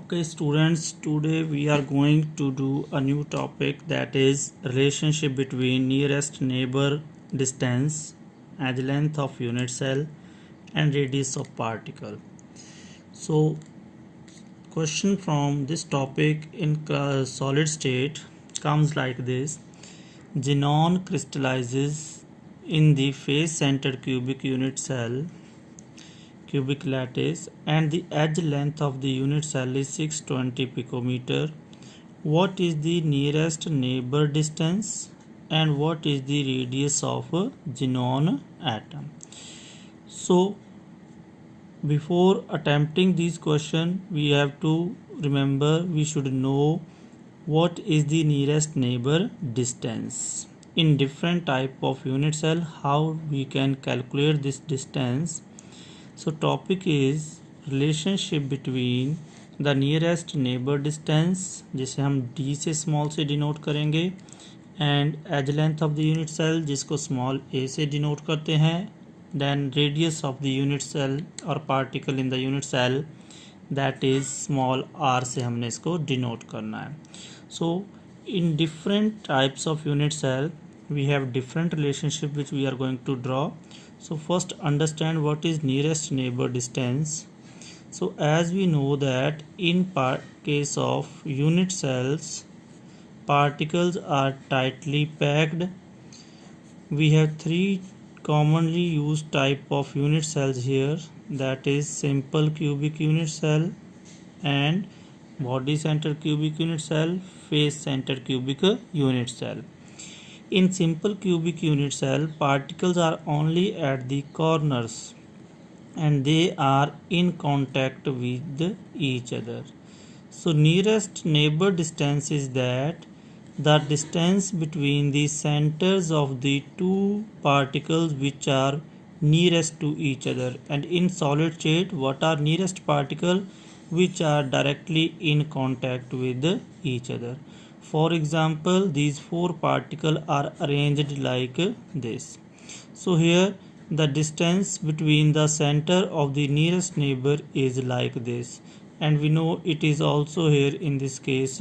Okay, students, today we are going to do a new topic, that is relationship between nearest neighbor distance as length of unit cell and radius of particle. So, question from this topic in solid state comes like this: xenon crystallizes in the face-centered cubic unit cell cubic lattice and the edge length of the unit cell is 620 picometer. What is the nearest neighbor distance and what is the radius of a xenon atom? So before attempting this question, we have to remember, we should know what is the nearest neighbor distance. In different type of unit cell, how we can calculate this distance. So topic is relationship between the nearest neighbor distance, जिसे हम d से small से denote करेंगे, and edge length of the unit cell, जिसको small a से denote करते हैं, then radius of the unit cell or particle in the unit cell, that is small r से हमने इसको denote करना है. So in different types of unit cell we have different relationship which we are going to draw. So first understand what is nearest neighbor distance. So as we know that in case of unit cells, particles are tightly packed. We have three commonly used type of unit cells here, that is simple cubic unit cell and body centered cubic unit cell, face centered cubic unit cell. In simple cubic unit cell, particles are only at the corners and they are in contact with each other. So nearest neighbor distance is that the distance between the centers of the two particles which are nearest to each other. And in solid state, what are nearest particle? Which are directly in contact with each other. For example, these four particles are arranged like this. So here the distance between the center of the nearest neighbor is like this, and we know it is also here in this case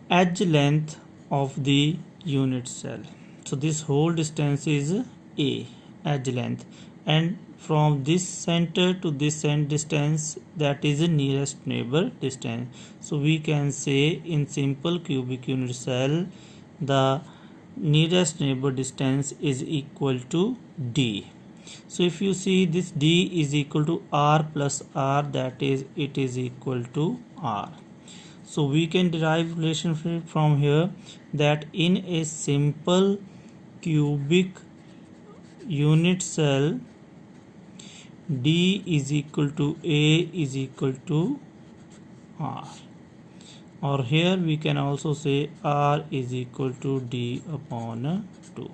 edge length of the unit cell. So this whole distance is a edge length, and from this center to this end distance, that is the nearest neighbor distance. So we can say in simple cubic unit cell the nearest neighbor distance is equal to d. So if you see this, d is equal to r plus r, that is it is equal to r. So we can derive relationship from here that in a simple cubic unit cell, d is equal to a is equal to r, or here we can also say r is equal to d upon 2.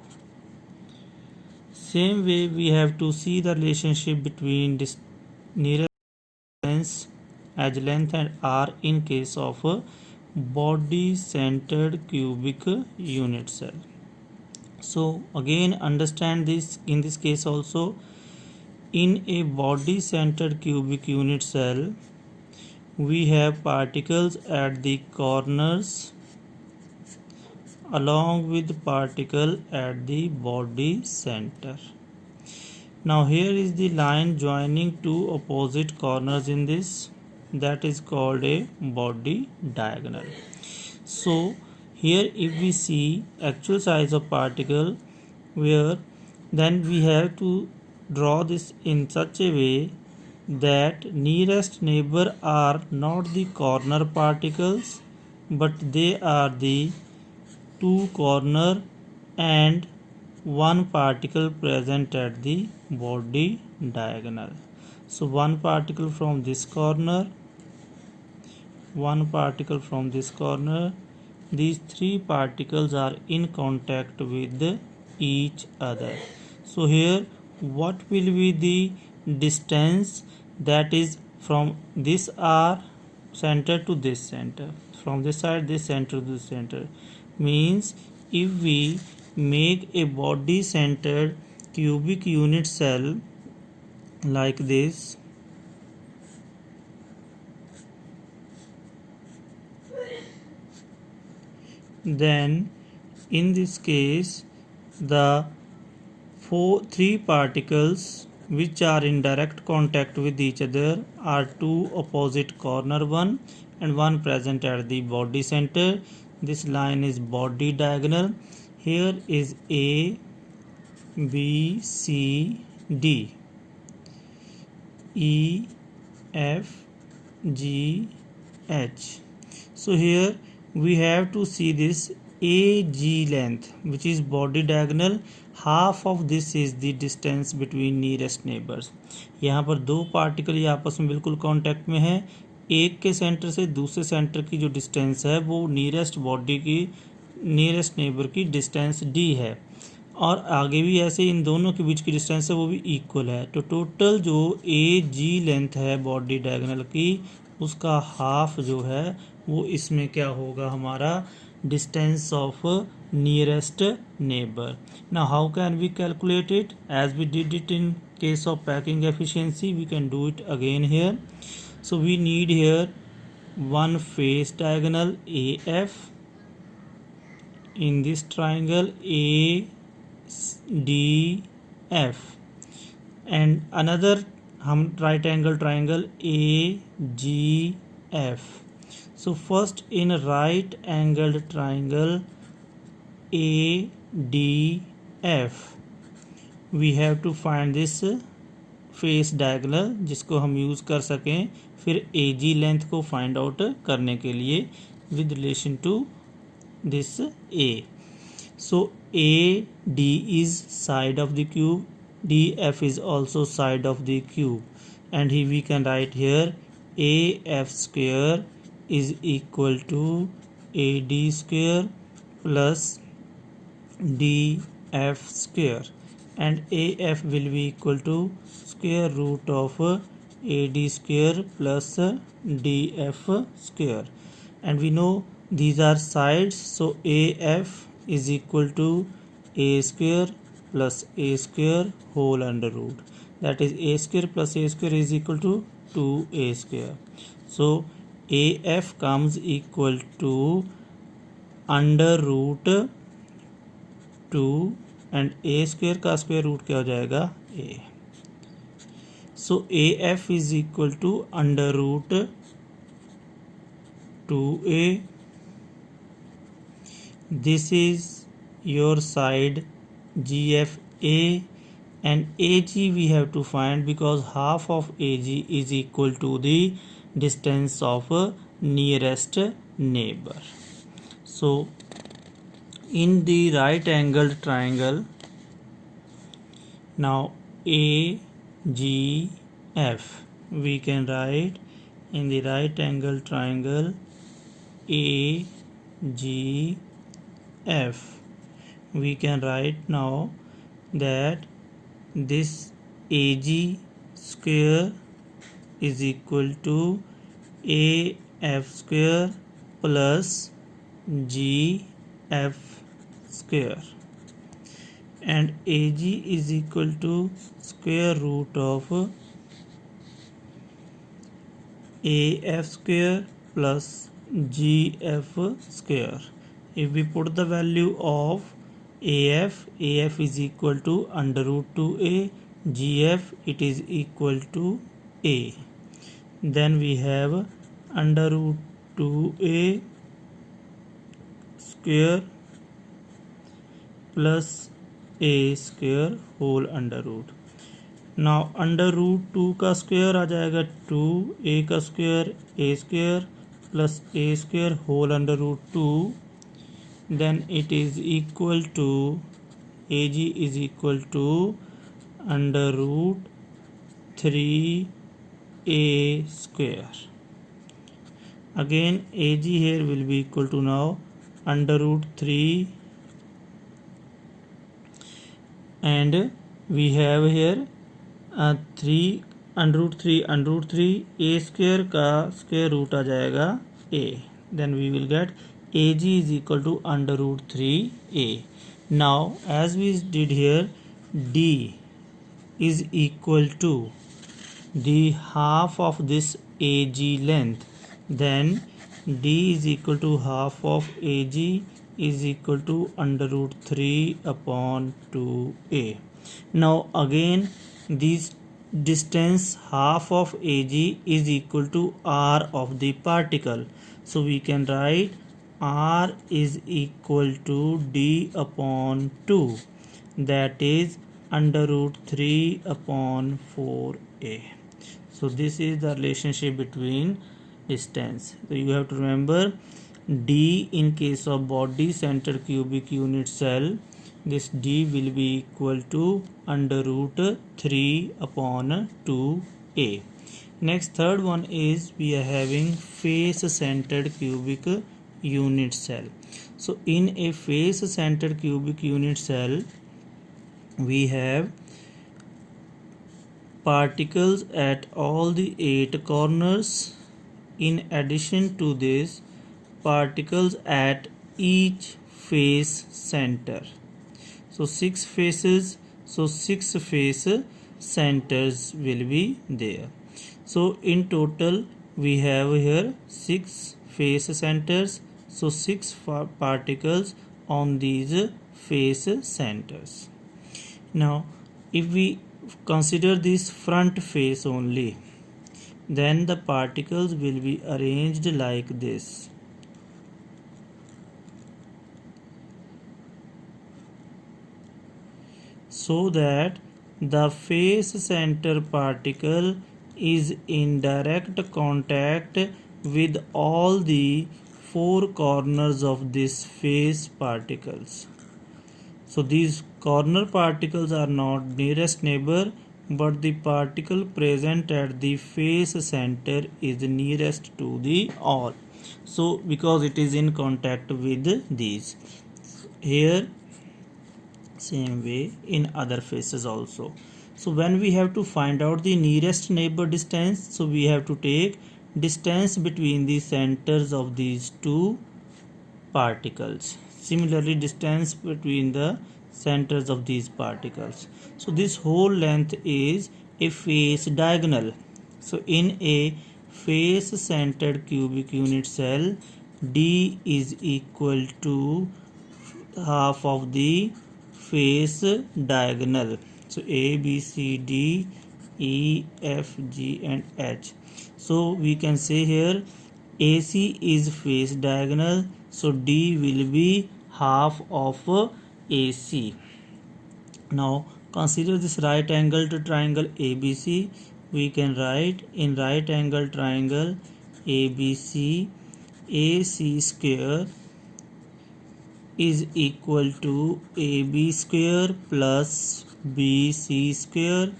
Same way we have to see the relationship between this nearest distance, edge length and r in case of a body centered cubic unit cell. So again understand this, in this case also, in a body centered cubic unit cell we have particles at the corners along with particle at the body center. Now here is the line joining two opposite corners in this, that is called a body diagonal. So here if we see actual size of particle, where then we have to draw this in such a way that nearest neighbor are not the corner particles, but they are the two corner and one particle present at the body diagonal. So one particle from this corner, one particle from this corner, these three particles are in contact with each other. So here what will be the distance, that is from this r center to this center, from this side this center to this center, means if we make a body centered cubic unit cell like this, then in this case the three particles which are in direct contact with each other are two opposite corner, one and one present at the body center. This line is body diagonal. Here is A, B, C, D, E, F, G, H. So here we have to see this AG length, which is body diagonal. Half of this is the distance between nearest neighbors. यहाँ पर दो particle ये आपस में बिल्कुल contact में है. एक के सेंटर से दूसरे सेंटर की जो डिस्टेंस है वो नियरेस्ट बॉडी की नियरेस्ट नेबर की डिस्टेंस D है, और आगे भी ऐसे इन दोनों के बीच की डिस्टेंस है वो भी इक्वल है. तो टोटल जो AG लेंथ है बॉडी डायगोनल की, उसका हाफ जो है वो इसमें क्या होगा, हमारा distance of nearest neighbour. Now how can we calculate it? As we did it in case of packing efficiency, we can do it again here. So we need here one face diagonal AF in this triangle ADF, and another हम right angle triangle AGF. So first in right angled triangle ADF we have to find this face diagonal जिसको हम use कर सकें फिर AG length को find out करने के लिए with relation to this A. So AD is side of the cube, DF is also side of the cube, and here we can write here AF square is equal to AD square plus DF square, and AF will be equal to square root of AD square plus DF square, and we know these are sides, so AF is equal to A square plus A square whole under root, that is A square plus A square is equal to 2A square. So AF comes equal to under root 2 and A square का square root क्या हो जाएगा A. So AF is equal to under root 2A. This is your side GFA, and AG we have to find because half of AG is equal to the distance of nearest neighbor. So in the right angled triangle, now AGF we can write in the right angled triangle AGF we can write now that this AG square is equal to AF square plus GF square, and AG is equal to square root of AF square plus GF square. If we put the value of AF is equal to under root 2A, GF it is equal to A, then we have under root 2A square plus A square whole under root. Now under root 2 का square आ जाएगा 2A का square A square plus A square whole under root 2, then it is equal to AG is equal to under root 3A square. Again AG here will be equal to now under root 3, and we have here 3 under root 3 A square का square root आ जाएगा A, then we will get AG is equal to under root 3A. Now as we did here, D is equal to the half of this AG length, then D is equal to half of AG is equal to under root 3 upon 2a. Now again this distance half of AG is equal to r of the particle, so we can write r is equal to d upon 2, that is under root 3 upon 4a. So this is the relationship between distance. So you have to remember d in case of body centered cubic unit cell, this d will be equal to under root 3 upon 2a. Next, third one is we are having face centered cubic unit cell. So in a face centered cubic unit cell we have particles at all the 8 corners. In addition to this, particles at each face center. So 6 faces, so 6 face centers will be there. So in total we have here 6 face centers, so 6 particles on these face centers. Now if we consider this front face only, then the particles will be arranged like this. So that the face center particle is in direct contact with all the 4 corners of this face particles. So these corner particles are not nearest neighbor, but the particle present at the face center is nearest to the all. So because it is in contact with these. Here same way in other faces also. So when we have to find out the nearest neighbor distance, so we have to take distance between the centers of these 2 particles. Similarly, distance between the centers of these particles. So this whole length is a face diagonal. So in a face centered cubic unit cell, D is equal to half of the face diagonal. So A, B, C, D, E, F, G and H. So we can say here AC is face diagonal, so D will be half of AC. Now consider this right angled triangle ABC. We can write in right angled triangle ABC, AC square is equal to AB square plus BC square.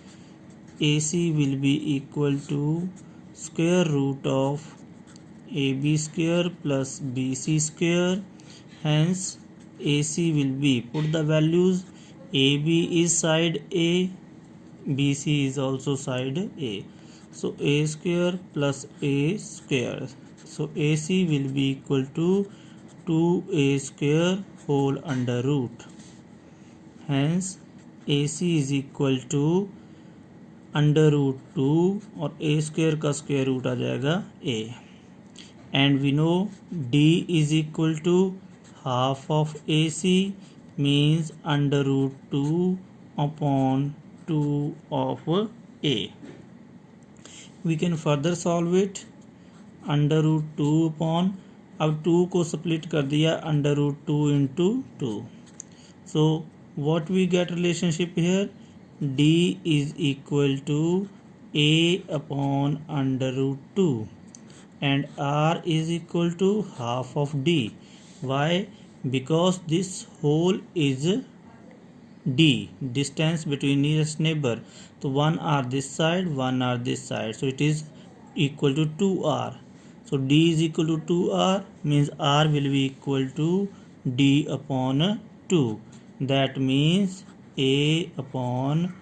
AC will be equal to square root of AB square plus BC square. Hence AC will be, put the values, AB is side A, BC is also side A. So A square plus A square. So AC will be equal to 2A square whole under root. Hence AC is equal to under root 2 और A square का square root आ जाएगा A. And we know D is equal to half of AC, means under root 2 upon 2 of A. We can further solve it. under root 2 upon, अब 2 को split कर दिया under root 2 into 2. So what we get relationship here? D is equal to A upon under root 2 and R is equal to half of D. Why? Because this whole is D, distance between nearest neighbor. So 1 R this side, 1 R this side. So it is equal to 2R. So D is equal to 2R, means R will be equal to D upon 2. That means A upon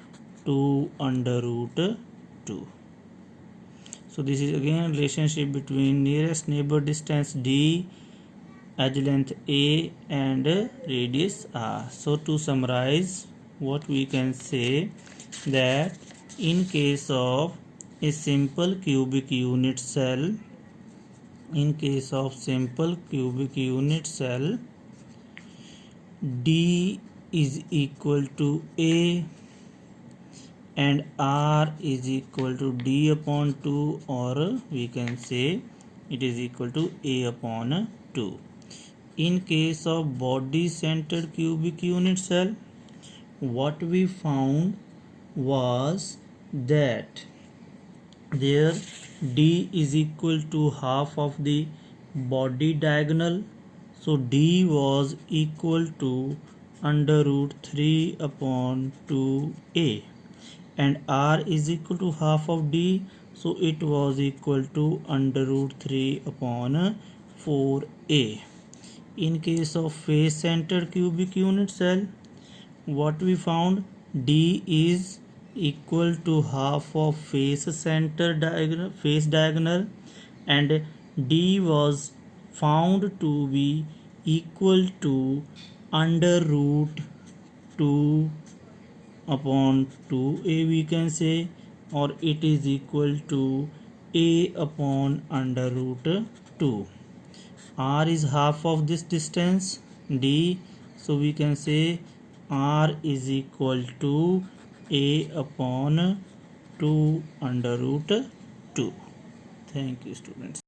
2 under root 2. So this is again relationship between nearest neighbor distance D, edge length A and radius R. So to summarize, what we can say that in case of a simple cubic unit cell, D is equal to A and R is equal to D upon 2, or we can say it is equal to A upon 2. In case of body centered cubic unit cell, what we found was that there D is equal to half of the body diagonal. So D was equal to under root 3 upon 2A, and R is equal to half of D, so it was equal to under root 3 upon 4A. In case of face centered cubic unit cell, what we found, D is equal to half of face diagonal, and D was found to be equal to under root 2 upon 2A, we can say, or it is equal to A upon under root 2. R is half of this distance D, so we can say R is equal to A upon 2 under root 2. Thank you, students.